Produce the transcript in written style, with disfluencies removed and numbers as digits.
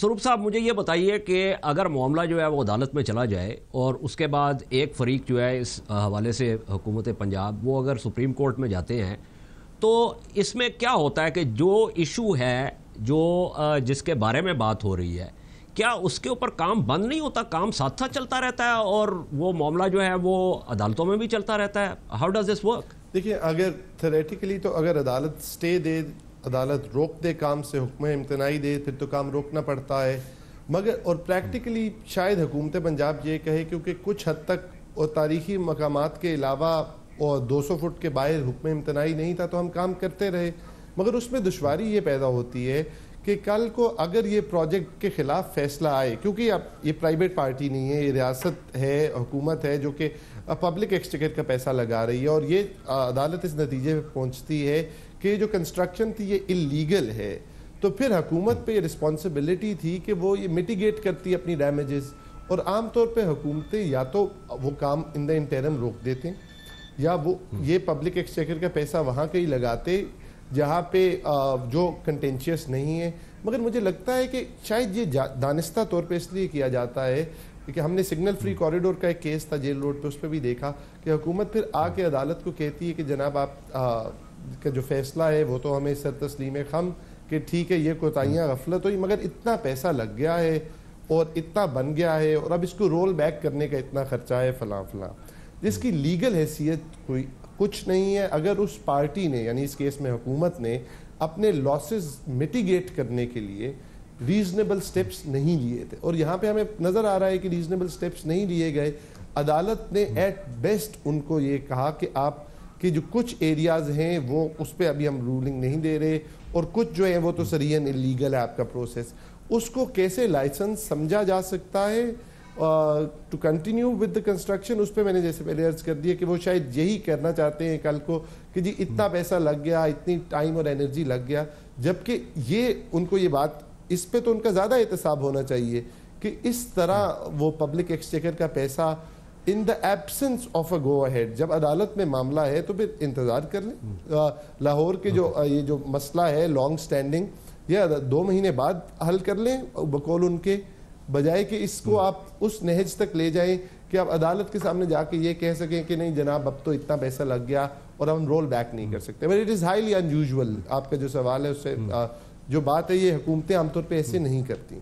स्वरूप साहब मुझे ये बताइए कि अगर मामला जो है वो अदालत में चला जाए और उसके बाद एक फरीक जो है इस हवाले से हुकूमत पंजाब वो अगर सुप्रीम कोर्ट में जाते हैं तो इसमें क्या होता है कि जो इशू है जो जिसके बारे में बात हो रही है क्या उसके ऊपर काम बंद नहीं होता, काम साथ साथ चलता रहता है और वो मामला जो है वो अदालतों में भी चलता रहता है? How does this work? देखिए, अगर थ्योरेटिकली तो अगर अदालत स्टे दे, अदालत रोक दे काम से, हुक्म इम्तनाई दे, फिर तो काम रोकना पड़ता है। मगर और प्रैक्टिकली शायद हुकूमत पंजाब ये कहे क्योंकि कुछ हद तक और तारीखी मकामात के अलावा और 200 फुट के बाहर हुक्म इम्तनाई नहीं था तो हम काम करते रहे। मगर उसमें दुश्वारी ये पैदा होती है कि कल को अगर ये प्रोजेक्ट के ख़िलाफ़ फैसला आए, क्योंकि अब ये प्राइवेट पार्टी नहीं है, ये रियासत है, हुकूमत है जो कि पब्लिक एक्सचेकर का पैसा लगा रही है और ये अदालत इस नतीजे पर पहुँचती है कि जो कंस्ट्रक्शन थी ये इलीगल है, तो फिर हुकूमत पे रिस्पॉन्सिबिलिटी थी कि वो ये मिटिगेट करती अपनी डैमेजेस। और आम तौर पे हुकूमतें या तो वो काम इन द इंटरम रोक देते या वो ये पब्लिक एक्सचेकर का पैसा वहाँ कहीं लगाते जहाँ पे जो कंटेंशियस नहीं है। मगर मुझे लगता है कि शायद ये दानिस्ता तौर पे इसलिए किया जाता है कि हमने सिग्नल फ्री कॉरिडोर का एक केस था जेल रोड पे, उस पर भी देखा कि हुकूमत फिर आके अदालत को कहती है कि जनाब आप का जो फैसला है वो तो हमें सर तस्लीम है खम कि ठीक है ये कोताहियाँ गफलत हुई मगर इतना पैसा लग गया है और इतना बन गया है और अब इसको रोल बैक करने का इतना खर्चा है फलां फलां, जिसकी लीगल हैसियत कोई कुछ नहीं है। अगर उस पार्टी ने यानी इस केस में हुकूमत ने अपने लॉसेस मिटिगेट करने के लिए रीजनेबल स्टेप्स नहीं लिए थे और यहाँ पे हमें नज़र आ रहा है कि रीजनेबल स्टेप्स नहीं लिए गए, अदालत ने एट बेस्ट उनको ये कहा कि आप कि जो कुछ एरियाज़ हैं वो उस पर अभी हम रूलिंग नहीं दे रहे और कुछ जो है वो तो सरीहन इलीगल है आपका प्रोसेस, उसको कैसे लाइसेंस समझा जा सकता है to continue with the construction. उस पर मैंने जैसे पहले अर्ज कर दिया कि वो शायद यही करना चाहते हैं कल को कि जी इतना पैसा लग गया, इतनी टाइम और एनर्जी लग गया, जबकि ये उनको ये बात इस पे तो उनका ज़्यादा एहतसाब होना चाहिए कि इस तरह वो पब्लिक एक्सचेकर का पैसा in the absence of a go ahead, जब अदालत में मामला है तो फिर इंतज़ार कर लें। लाहौर के जो ये जो मसला है लॉन्ग स्टैंडिंग, ये 2 महीने बाद हल कर लें बकौल उनके, बजाय कि इसको आप उस नहज तक ले जाएं कि आप अदालत के सामने जाके ये कह सकें कि नहीं जनाब अब तो इतना पैसा लग गया और हम रोल बैक नहीं कर सकते। But it is highly unusual. आपका जो सवाल है उससे जो बात है ये हुकूमतें आमतौर पर ऐसे नहीं करती।